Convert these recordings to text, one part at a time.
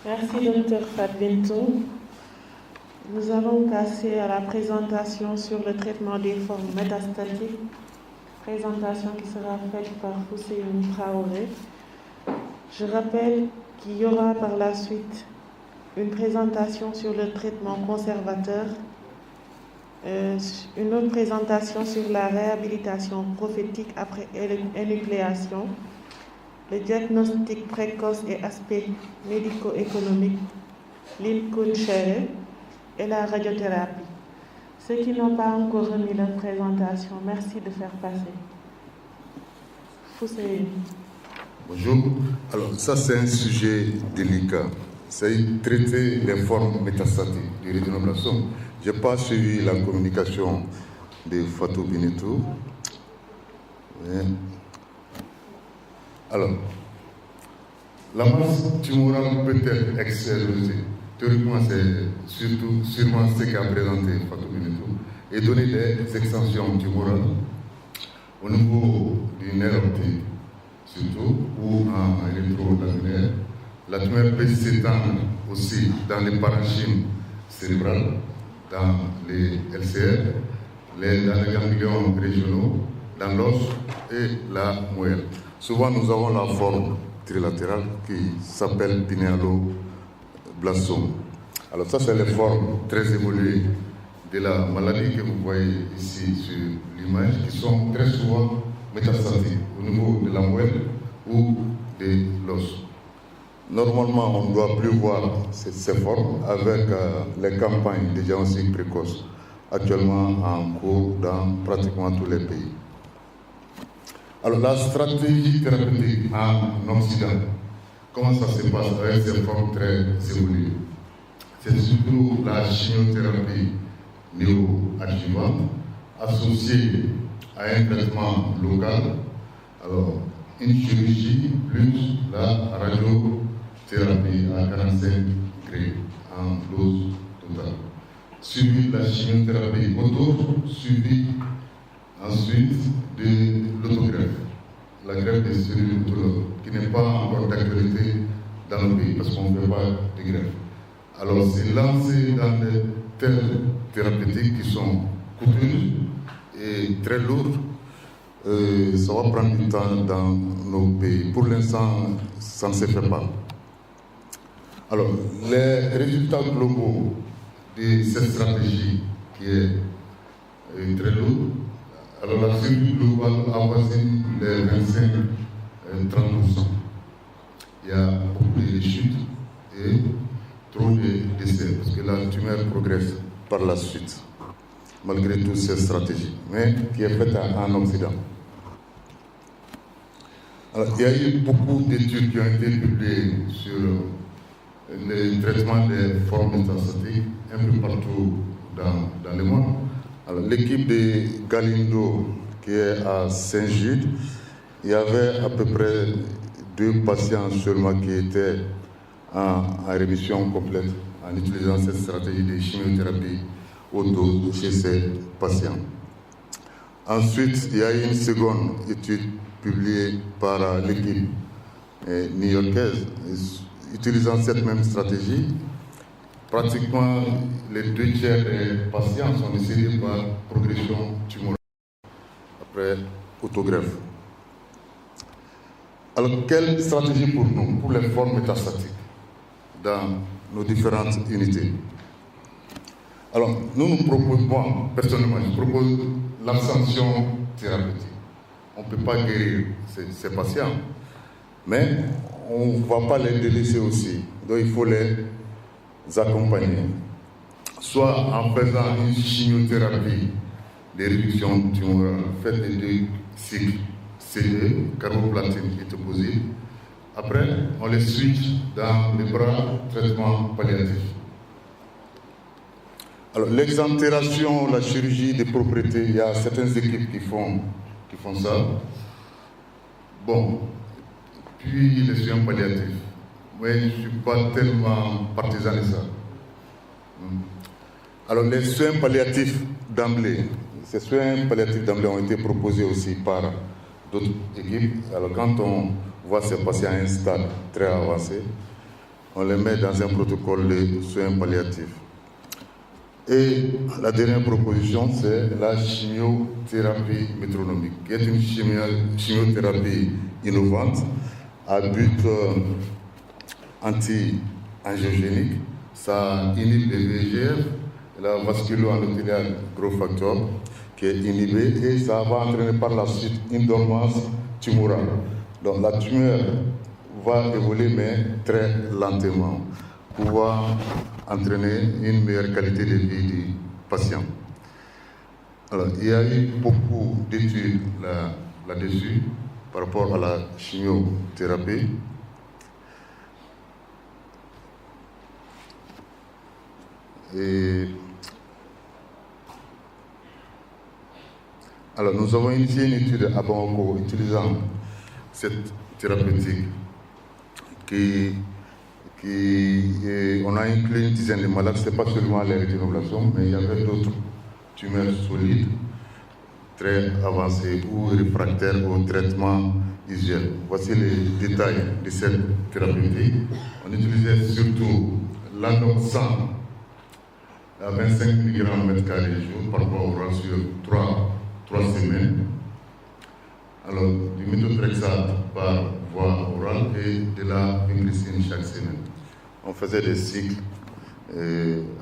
Merci, Dr. Fadbintou. Nous allons passer à la présentation sur le traitement des formes métastatiques, présentation qui sera faite par Hussein Traoré. Je rappelle qu'il y aura par la suite une présentation sur le traitement conservateur, une autre présentation sur la réhabilitation prophétique après énucléation, le diagnostic précoce et aspects médico-économiques, l'INCUN et la radiothérapie. Ceux qui n'ont pas encore remis leur présentation, merci de faire passer. Hussein. Bonjour. Alors, ça, c'est un sujet délicat. C'est traiter les formes métastatiques du rétinoblastome. Je n'ai pas suivi la communication de Fatou Binetou. Alors, la masse tumorale peut être extériorisée. Théoriquement, c'est sûrement ce qu'a présenté Fatou Binetou, et donner des extensions tumorales au niveau du nerf optique, surtout, ou en électrolaminaire. La tumeur peut s'étendre aussi dans les parenchymes cérébrales, dans les LCR, dans les ganglions régionaux, dans l'os et la moelle. Souvent, nous avons la forme trilatérale qui s'appelle pinéaloblastome. Alors ça, c'est les formes très évoluées de la maladie que vous voyez ici sur l'image, qui sont très souvent métastatiques au niveau de la moelle ou de l'os. Normalement, on ne doit plus voir ces formes avec les campagnes de diagnostic précoce actuellement en cours dans pratiquement tous les pays. Alors, la stratégie thérapeutique en Occident, comment ça se passe avec ces formes très évoluées? C'est surtout la chimiothérapie néoadjuvante associée à un traitement local, alors une chirurgie plus la radiothérapie à 45 degrés en dose totale. Suivi de la chimiothérapie autour, suivi ensuite de l'autogreffe, la greffe des cellules autologues, qui n'est pas encore d'actualité dans le pays parce qu'on ne fait pas de greffe. Alors c'est lancé dans des thèmes thérapeutiques qui sont coûteuses et très lourdes. Ça va prendre du temps dans nos pays. Pour l'instant, ça ne se fait pas. Alors, les résultats globaux de cette stratégie qui est très lourde, alors la survie globale avoisine les 25-30%. Il y a beaucoup de chutes et trop de décès, parce que la tumeur progresse par la suite, malgré toutes ces stratégies, mais qui est faite en Occident. Alors, il y a eu beaucoup d'études qui ont été publiées sur le traitement des formes métastatiques un peu partout dans le monde. Alors, l'équipe de Galindo, qui est à Saint-Gilles, il y avait à peu près 2 patients seulement qui étaient en rémission complète en utilisant cette stratégie de chimiothérapie auto chez ces patients. Ensuite, il y a eu une seconde étude publiée par l'équipe new-yorkaise utilisant cette même stratégie. Pratiquement les 2 tiers des patients sont décédés par progression tumorale après autogreffe. Alors, quelle stratégie pour nous, pour les formes métastatiques dans nos différentes unités? Alors, nous proposons, moi, personnellement, je propose l'abstention thérapeutique. On ne peut pas guérir ces patients, mais on ne va pas les délaisser aussi. Donc, il faut les accompagner, soit en faisant une chimiothérapie de réduction tumorale faite de 2 cycles CE, carboplatine et toposide. Après, on les switch dans les bras traitement palliatif. Alors, l'exentération, la chirurgie de propriété, il y a certaines équipes qui font ça. Bon, puis les soins palliatifs. Moi, je ne suis pas tellement partisan de ça. Alors, les soins palliatifs d'emblée, ces soins palliatifs d'emblée ont été proposés aussi par d'autres équipes. Alors, quand on voit ces patients à un stade très avancé, on les met dans un protocole de soins palliatifs. Et la dernière proposition, c'est la chimiothérapie métronomique, qui est une chimiothérapie innovante à but anti-angiogénique. Ça inhibe les VEGF, la vasculo-endothéliale growth factor, qui est inhibée, et ça va entraîner par la suite une dormance tumorale. Donc la tumeur va évoluer, mais très lentement, pour pouvoir entraîner une meilleure qualité de vie du patient. Alors, il y a eu beaucoup d'études là-dessus par rapport à la chimiothérapie. Et alors, nous avons initié une étude à Bamako utilisant cette thérapeutique on a inclus une dizaine de malades. Ce n'est pas seulement les rétinoblastomes, mais il y avait d'autres tumeurs solides, très avancées ou réfractaires au traitement usuel. Voici les détails de cette thérapeutique. On utilisait surtout l'andoxan à 25 mg m² jour par voie orale sur 3 semaines. Alors, du méthotrexate par voie orale et de la vinclizine chaque semaine. On faisait des cycles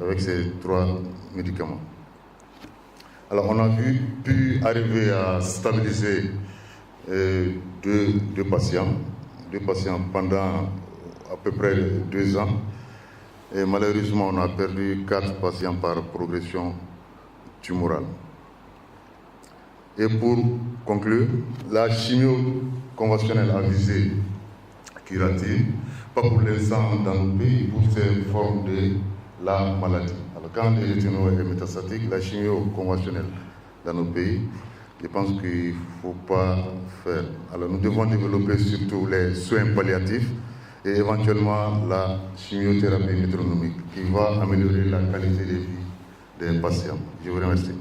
avec ces 3 médicaments. Alors, on a pu arriver à stabiliser deux patients pendant à peu près 2 ans. Et malheureusement, on a perdu 4 patients par progression tumorale. Et pour conclure, la chimio conventionnelle à visée curative, pas pour l'instant dans nos pays, pour ces formes de la maladie. Alors quand les rétinaux est métastatique, la chimio conventionnelle dans nos pays, je pense qu'il ne faut pas faire. Alors nous devons développer surtout les soins palliatifs et éventuellement la chimiothérapie métronomique qui va améliorer la qualité de vie des patients. Je vous remercie.